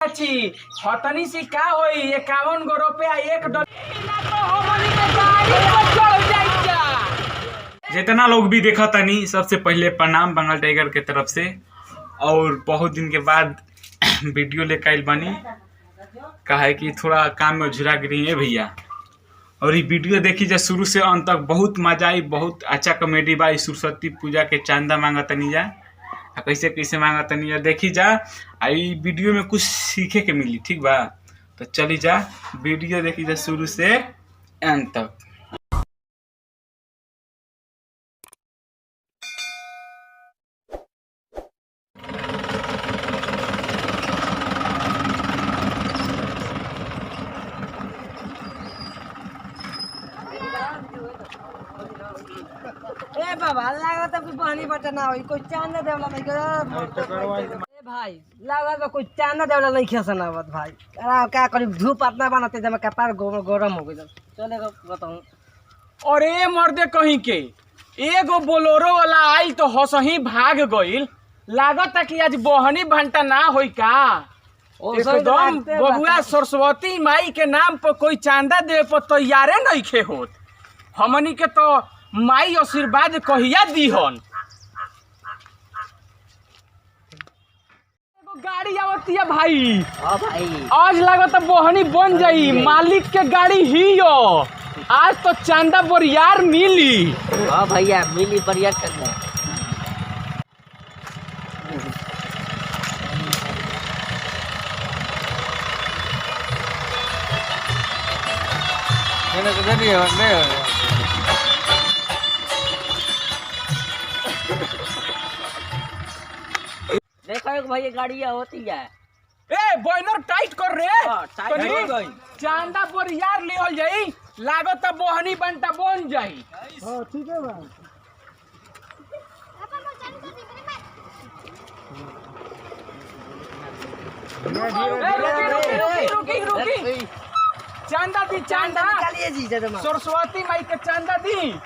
हतनी सी का होई 51 गो रुपया $1 जितना लोग भी देखा तनी सबसे पहले प्रणाम बंगाल टाइगर के तरफ से। और बहुत दिन के बाद वीडियो लेकर आइल बनी, कहा कि थोड़ा काम में झुरा गिरी है भैया। और ये वीडियो देखी जा शुरू से अंत तक, बहुत मजा आई, बहुत अच्छा कॉमेडी बा। सरस्वती पूजा के चांदा मांगा तनी जा, कैसे कैसे मांगा तनी जा देखी जा। आई वीडियो में कुछ सीखे के मिली, ठीक बा। तो चली जा वीडियो देखी जा शुरू से अंत तक। ए बाबा लागत है पानी बटना होई कोई चांदा देवला नहीं कर ए भाई लागत है कोई चांदा देवला नहीं खसनावत भाई। क्या करी धूप अपना बनाते जब कपार गरम हो गइल चलेगा बताऊं। अरे मर्दे कहीं के एगो बोलोरो वाला आई तो हंसही भाग गइल। लागत है कि आज बहनी भंटा ना होई का। एकदम बबुआ सरस्वती माई के नाम पर कोई चांदा दे पर तैयारे नहीं खे होत। हमनी के तो माई आशीर्वाद कहिया दीहन। गाड़ी आवती है भाई। हां भाई आज लागत बहनी बन जाई, मालिक के गाड़ी ही हो। आज तो चांदा बोरियार मिली। हां भैया मिली बढ़िया चंदा। देखो भैया गाड़ी होती है। ए बॉयलर टाइट कर रे। टाइट हो गई। चांदा बोरियार लिहल जाई, लागत बहनी बनता बन जाई। हां ठीक है भाई। रुकी चांदा दी, चांदा निकालिए जी जरा सरस्वती माई के चांदा दी।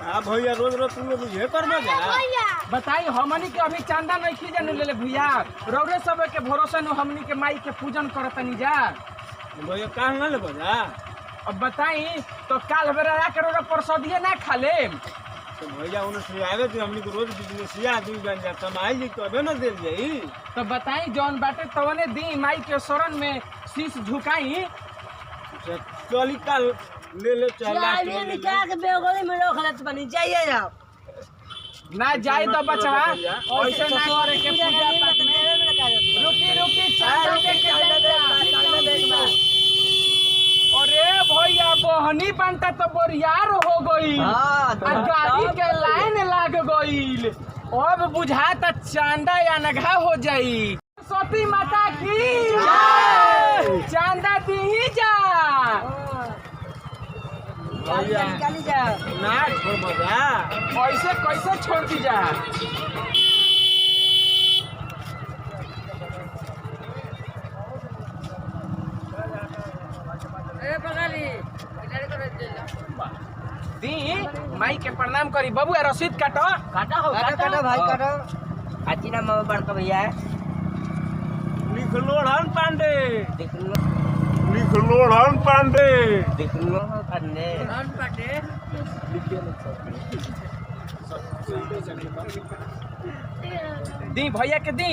भैया रोज रोज तुम लोग ये कर बताई हमनी के अभी चांदा नहीं खी जाने ले भैया। रौरे सब के भरोसे न हमनी के माई के पूजन करतनी जा। भैया काल ना ले बजा। अब बताई तो काल बेरा के रोरा परसदिए ना खा ले। तो भैया उन्हें सियावे थे, हमनी को रोज बिजनेसिया आदमी बन जाता माई जी तबे ना देल जाई। तो बताई जौन बाटे तवने दी माई के शरण में शीश झुकाई। चली काल ले ले चला चालिए निकाल के बेगोली में रख लेत बनी जाइए जाओ। ना जाए तो बचवा ऐसे ना करे के पूजा पाठ में। रुकी चांदा दे के देखना। अरे भैया बहनी बनता तो बोरियार हो गई। गाड़ी के लाइन लाग गईल। अब बुझाता चांदा या नघा हो जाई। सरस्वती माता की जय। चांदा दी ही जा निकाली जा ना छोड़ बजा। ऐसे कैसे छोड़ दी जा। दी माई के प्रणाम करी। बाबू रसीद काटो। काटा हो काटा भाई काटा। काची नाम में बड़का भैया लिख लो हन पांडे। देख लो लिख लो हन पांडे। देख लो पांडे दी भैया के दी।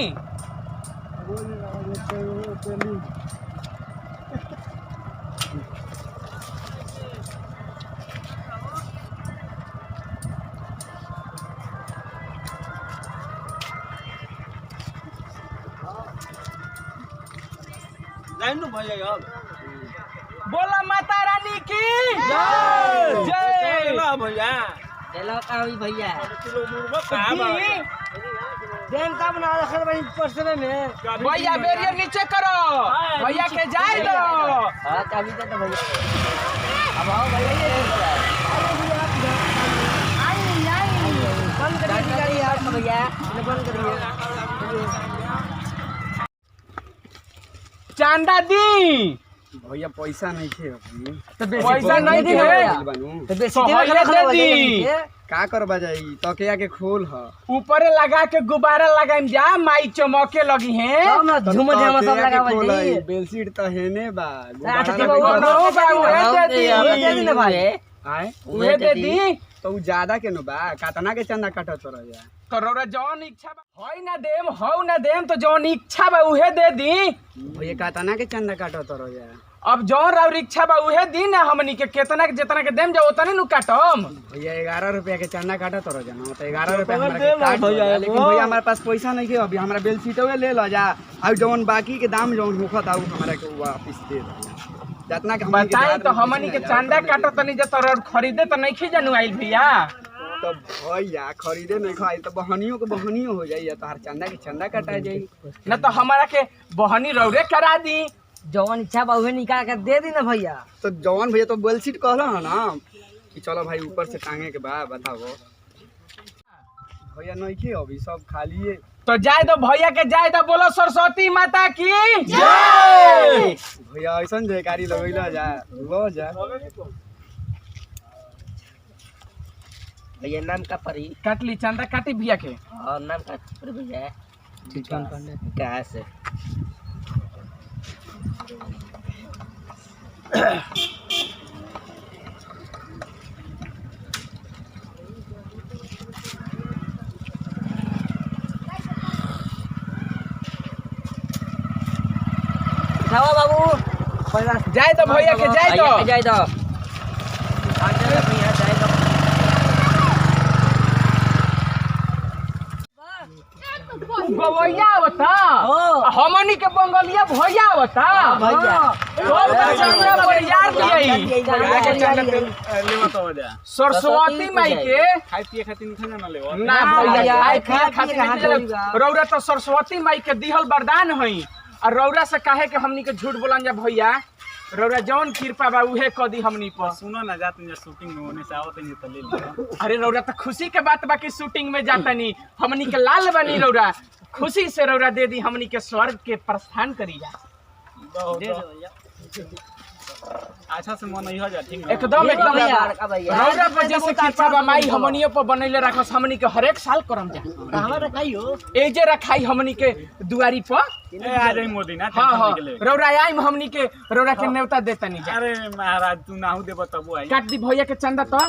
लाइन भैया यार बोला माता रानी की जय। जय। चला भैया चलो का हुई भैया किलो मुर्गा का दी देन का बना रखल बनी परसवे में। भैया बेरियर नीचे करो, भैया के जाए दो। हां चाबी दे तो भैया। अब आओ भैया ये आई बंद करिए गाड़ी यार भैया इन्हें बंद करिए। चांदा दी भैया पैसा नहीं थे अभी। तो पैसा नहीं दी है तो बेसी तो देवे हइये दे दी। का करबा जाई तकिया के खोल ह ऊपर लगा के गुब्बारा लगाइम जा माई चमके लगी है सब ना झूम झूम सब लगावल जाई बेलशीट त हेने बा अच्छा, गुब्बारा ठीक लगे बा, बा। दे दी दे भाई आए उहे दे दी तो उ ज्यादा के नो बा कातना के चंदा काटत रह जा। तो रौरा जौन इच्छा बा होई ना देम हौ ना देम तो जौन इच्छा बा उहे दे दी। भैया कातना के चंदा काटत रह जा। अब जौन रौर इच्छा बा उहे दी ना हमनी के केतना के जितना के देम जा उतने नु काटम। भैया 11 रुपया के चंदा काटत रह जा ना तो 11 रुपया हमरा के काट हो जाए। लेकिन भैया हमारे पास पैसा नहीं है अभी हमरा बेलशीटवे ले ल जा और जौन बाकी के दाम जौन होखत आ उ हमरा के वापस दे दे जितना के हमनी के बताई देहात तो में हमनी के बेची ना चांदा जा, काटत तनी जे तोर खरीदे तो नहीं खी जानू आइल भैया। तो भैया खरीदे नहीं खाई तो बहनियों के बहनियों हो जाई तो हर चंदा के चंदा काटा जाई। न तो हमारा के बहनी रौरे करा दी। जवन इच्छा बा उहे निकाल के दे दी ना भैया। तो जौन भैया तो बेलशीट कहला है ना कि चलो भाई ऊपर से टांगे के बा बताओ भैया नहीं खे अभी सब खाली है। तो जाए दो भैया के जाए तो बोलो सरस्वती माता की जय। भैया ऐसा जयकारी लगैला जा लो जा। भैया नाम का परी काट ली चंदा काटी भैया के। और नाम का परी भैया ठीक है क्या से खाओ बाबू जाए तो भैया के जाए तो जाए तो गवैया आवता हाँ। हमनी के बंगलिया भैया आवता भैया। सब चंदा बरियार दियई सरस्वती माई के खाए पिए खातिर निकल ना ले ना भैया खाए खाए खातिर खातिर कहाँ नहीं। रौरा तो सरस्वती माई के दिहल वरदान हई और रौरा से काहे के हमनी के झूठ बोलन जा भैया। रौरा जौन कृपा बा उहे क दी हमनी पर। सुनो ना जाते हैं शूटिंग में होने से आवत नहीं तो ले लो। अरे रौरा तो खुशी के बात बा कि शूटिंग में जातनी हमनी के लाल बनी रौरा खुशी से रौरा दे दी हमनी के स्वर्ग के प्रस्थान करी जा। अच्छा से मन हो जा ठीक है एकदम एकदम भैया। रौरा पर जैसे कृपा बा माई हमनियो पर बनैले रखस हमनी के हर एक साल करम जा। कहां रखाई हो एजे रखाई हमनी के दुआरी पर। ए आ जाई मोदी ना हाँ हाँ टेंशन निकले। रौरा आइम हमनी के रौरा के न्योता देतनी जा। अरे महाराज तू नाहू देबो तब आई। काट दी भैया के चंदा तो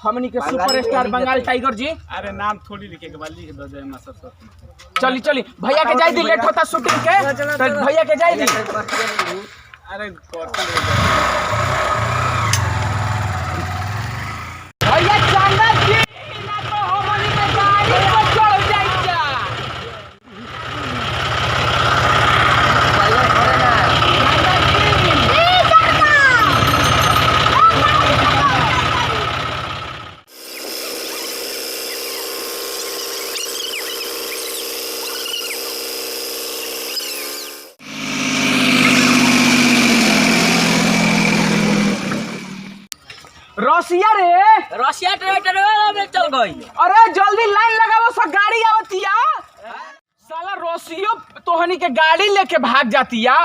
हमनी के सुपरस्टार बंगाल टाइगर जी। अरे नाम थोड़ी लिखे के बाद लिख दो जय मां सरस्वती। चली चली भैया के जाई दी लेट होता शूटिंग के तो भैया के जाई दी। अरे कोटा भैया चंदा जी ना तो हमनी के गाड़ी पर चढ़ जाई जा। रसिया रे रशिया ट्रैक्टर में चल गई। अरे जल्दी लाइन लगाओ सब गाड़ी आवतिया। साला रसियो तोहनी के गाड़ी लेके भाग जातिया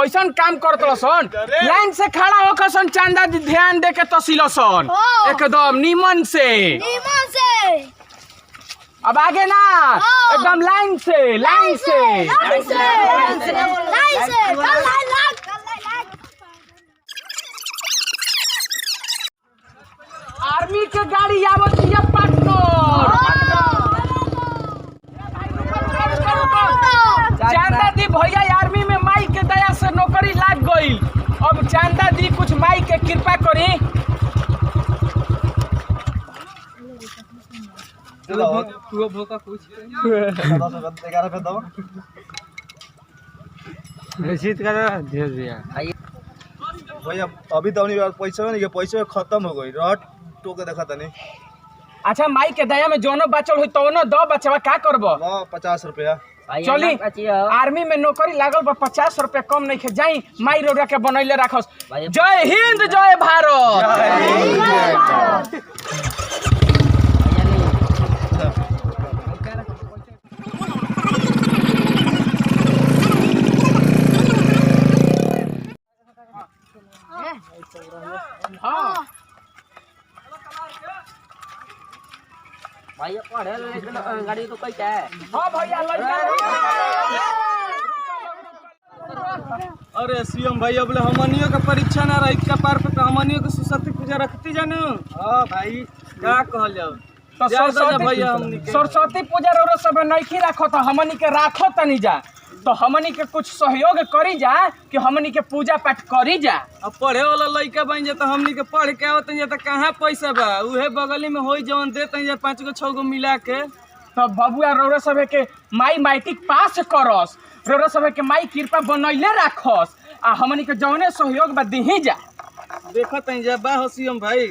ऐसन काम करत सन लाइन से खड़ा होकर सन चंदा ध्यान दे के तसिल सन एकदम नीमन से। अब आगे ना एकदम लाइन से आर्मी के गाड़ी आवतिया पार्टनर। चांदा दी भैया आर्मी में माई के दया से नौकरी लाग गई। अब चांदा दी कुछ माई के कृपा करी। तू भोका कुछ 11 पे दो रसीद कर दे दिया भैया। अभी तो अपनी पैसा नहीं पैसा खत्म हो गई रट टोके देखा तनी। अच्छा माई के दया में जोनो बचल हुई तो दो बचवा का करबो। 50 रुपया चली आर्मी में नौकरी लागल बा 50 रुपया कम नहीं खे जाई माई रौरा के बनैले राखस। जय हिंद जय भारत। भैया पढ़े गाड़ी तो कैसे है हाँ भैया लड़का अरे सीएम भाई अब हमनियों का परीक्षा ना रही कपार पे तो हमनियों के सरस्वती पूजा रखती जानो। हाँ भाई क्या कहल जाओ तो सरस्वती पूजा रो सब नहीं रखो तो हमनी के राखो तनी जा तो हमनी के कुछ सहयोग करी जा कि हमनी के पूजा पाठ करी जा। अब पढ़े वाला लड़का बन जा तो हमनी के पढ़ के आवत जा तो कहाँ पैसा बा उहे बगली में होई जवन देते जा 5 गो 6 गो मिला के। तो बबुआ रौरा सब के माई मैट्रिक पास करस रौरा सब के माई कृपा बनैले राखस आ हमनी के जौने सहयोग बा दीही जा। देखत जा बा हो सीएम भाई।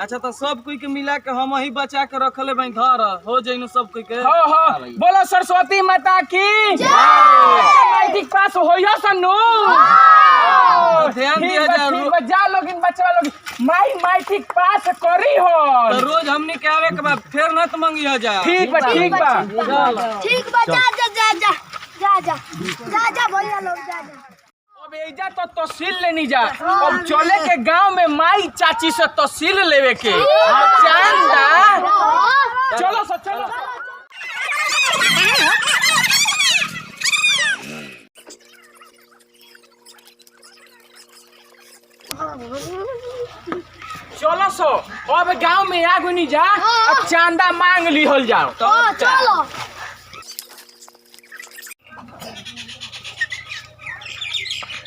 अच्छा तो सब कोई के मिला के हम ही बचा के रखले भाई धर हो जइनो सब कोई के। हाँ हाँ बोलो सरस्वती माता की जय। मैट्रिक पास होइयो सन्नू ध्यान दिया जा जा लोग इन बच्चा लोग माई मैट्रिक पास करी हो तो रोज हमनी के आवे के बाद फिर न तो मंगी हो जा। ठीक बा ठीक बा जा जा जा जा जा जा जा जा भैया लोग जा जा। अब एजा तो तहसील लेनी जा अब चले के गांव में माई चाची से तहसील लेवे के चंदा चलो सब चलो। चलो सो अब गांव में आगू नहीं जा अब चांदा मांग लिहल जाओ। चलो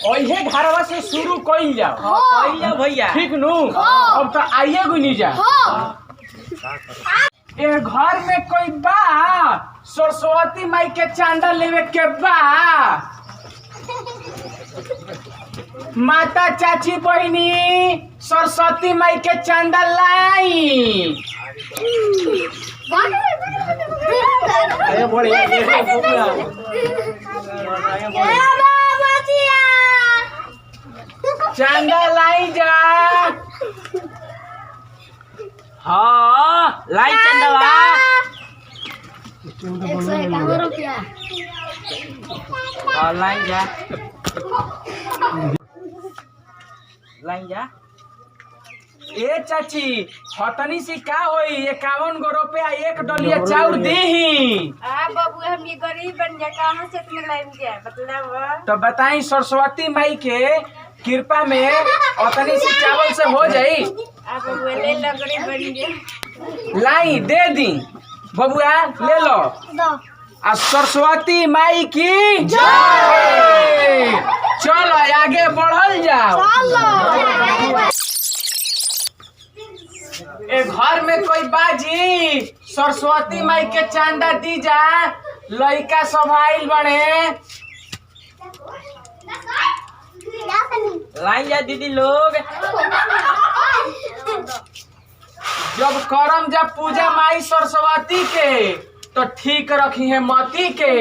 ओहे घरवा से शुरू कइल जाओ। कइल जाओ भैया ठीक नु अब तो आइए गु नहीं जा। ए घर में कोई बा सरस्वती माई के चांदा लेवे के बा माता चाची बहनी सरस्वती माई के चांदा लाई। चांदा लाई जा। हाँ लाई चंदवा 151 रुपया लाई जा लाई जा। ए चाची हतनी सी का होई 51 गो रुपया एक डलिया चाउर देही। बाबू हम ये गरीब बन जा कहाँ से तुम्हें लाइन दिया मतलब तो बताई सरस्वती माई के कृपा में अतनी सी चावल से हो जाई। आप ले लो गरीब बन गया लाई दे दी बबुआ ले लो आ सरस्वती माई की जय। चलो आगे बढ़ल जाओ। ए घर में कोई बाजी सरस्वती माई के चांदा दी जा लइका सब आइल बड़े। लाई जा दीदी लोग जब करम जब पूजा माई सरस्वती के तो ठीक रखी है मती के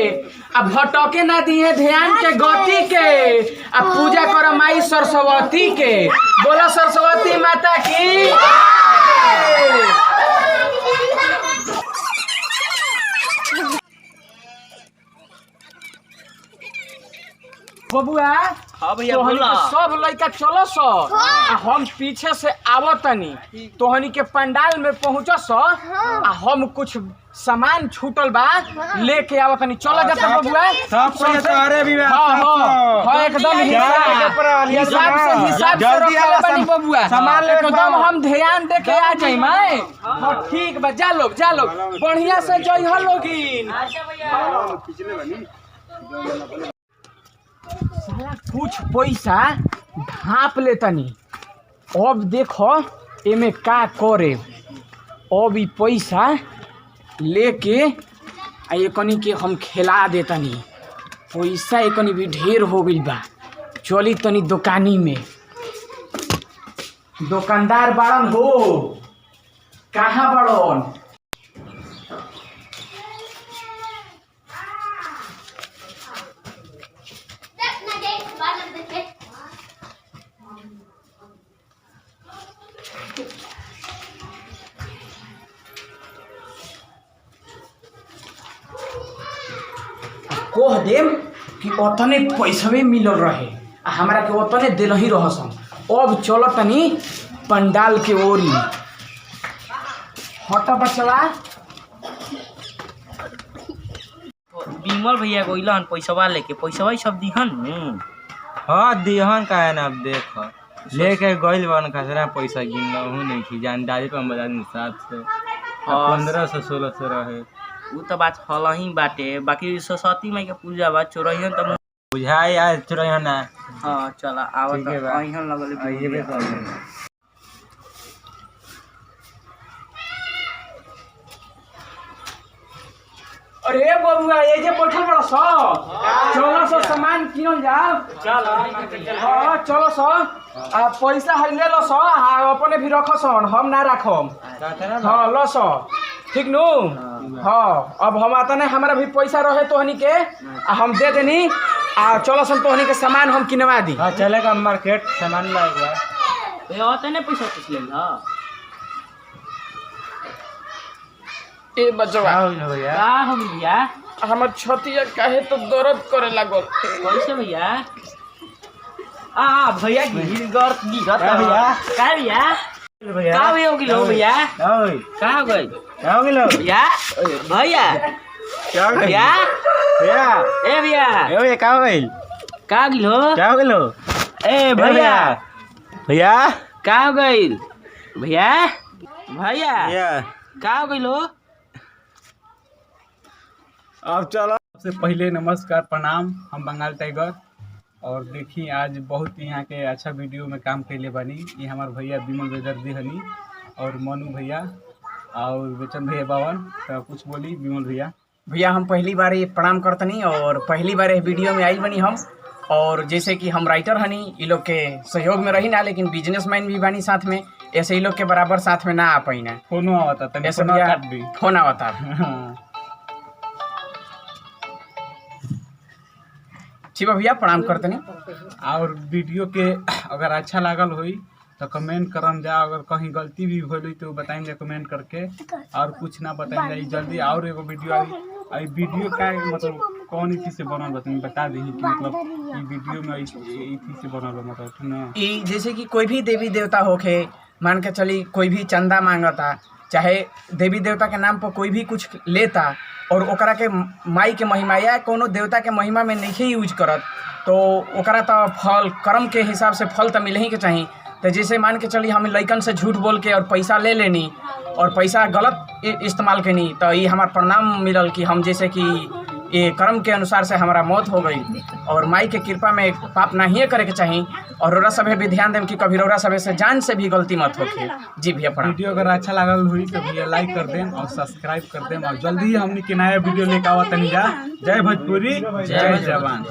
अब भटके ना दिए ध्यान के गति के अब पूजा कर माई सरस्वती के। बोलो सरस्वती माता की बबुआ। हाँ भैया तोहनी बोला के सब लड़का चलो सो आ हम पीछे से आवतनी तोहनी के पंडाल में पहुँचो सो आ हम कुछ सामान छूटल बा लेके आवतनी। चलो जाता बबुआ सब कोई तोहरे भी हाँ हाँ हाँ एकदम हिसाब से रखले बानी बबुआ सामान लेके एकदम हम ध्यान दे के आ जाई मैं। हाँ ठीक बा जा लोग बढ़िया से जइह लोगिन। साला कुछ पैसा ढाप लेतनी अब देखो एमे का करे। अब ई पैसा लेके आ एकनी के हम खिला देतनी पैसा एकनी भी ढेर हो गइल बा। चली तनी दुकानी में दुकानदार बाड़न हो कहाँ बाड़न। कह देम कि ओतने पैसवे मिलल रहे आ हमरा के ओतने दिल ही रहसन। अब चलो तनी पंडाल के ओरी। हटा बचवा बिमल भैया गइलन पैसा लेके पैसा सब दिहन हाँ दिहन का है ना अब देख लेके गइल बन खसरा पैसा गिनलहू नहीं की जानदारी पर हम बता दी 700 1500 1600 रहे उ तो बात हल ही बाटे बाकी सरस्वती माई के पूजा बा चोरहियन तो बुझाई आज चुरैया ना हाँ चला आवत ठीक है बा। अहियन लगल ये भी कर अरे बबुआ ये जे बैठल बड़ा सो चलो सो सामान किनल जाओ चलो हाँ चलो सो आ पैसा है ले लो सो आ अपने भी रखो सन हम ना रखम हाँ लो सो ठीक नु हाँ अब हम आता नहीं हमारा भी पैसा रहे तोहनी के आ हम दे देनी आ चलो सन तोहनी के सामान हम किनवा दी हाँ चलेगा मार्केट सामान लाएगा ए होते ने पैसा कुछ ले हां ए बचवा क्या हो भैया का हो भैया हमर छतिया काहे तो दर्द करे लागल कैसे भैया आ भैया गिरत क्या भैया का भैया भैया का हो गिलो भैया क्या होई का हो गई क्या हो गिलो भैया भैया क्या हो गई भैया भैया ए भैया ए भैया क्या हो गई का गिलो क्या हो गिलो ए भैया भैया का हो गई भैया भैया भैया का हो गइलो अब चलो सबसे पहले नमस्कार प्रणाम हम बंगाल टाइगर और देखी आज बहुत यहाँ के अच्छा वीडियो में काम कैले बनी ये हमारे भैया विमल बेदर्दी हनी और मनु भैया और बेचन भैया बावन तो कुछ बोली विमल भैया भैया हम पहली बार ये प्रणाम करतनी और पहली बार ये वीडियो में आई बनी हम और जैसे कि हम राइटर हनी ये लोग के सहयोग में रही ना लेकिन बिजनेसमैन भी बनी साथ में ऐसे ही लोग के बराबर साथ में ना आ पाई ना फोनो आवता तनी ऐसे फोनो भैया काट दी फोन आवता हाँ। ठीक है भैया प्रणाम करतनी और वीडियो के अगर अच्छा लागल होई तो कमेंट करम जा अगर कहीं गलती भी होई तो बताएंगे कमेंट करके और कुछ ना बताएंगे जल्दी और एगो वीडियो आई वीडियो का मतलब कौन इसी से बनल बता दी कि मतलब ये वीडियो में इसी से बनल मतलब ठीक ना ई जैसे कि कोई भी देवी देवता होके मान के चली कोई भी चंदा मांगता चाहे देवी देवता के नाम पर कोई भी कुछ लेता और ओकरा के माई के महिमा या कोनो देवता के महिमा में नहीं यूज करत तो ओकरा तो फल कर्म के हिसाब से फल तो मिले ही के चाहिए तो जैसे मान के चली हम लइकन से झूठ बोल के और पैसा ले लेनी और पैसा गलत इस्तेमाल करनी तो ये हमारा परिणाम मिलल कि हम जैसे कि ये कर्म के अनुसार से हमारा मौत हो गई और माई के कृपा में पाप नहीं करे के चाहिए और रौरा सभे भी ध्यान दें कि कभी रौरा सभे से जान से भी गलती मत होके जी भैया प्रणाम वीडियो अगर अच्छा लागल हुई तो भैया लाइक कर दें और सब्सक्राइब कर दें और जल्दी ही हमने के नया वीडियो लेकर आवा तनी जा जय भोजपुरी जय जवान।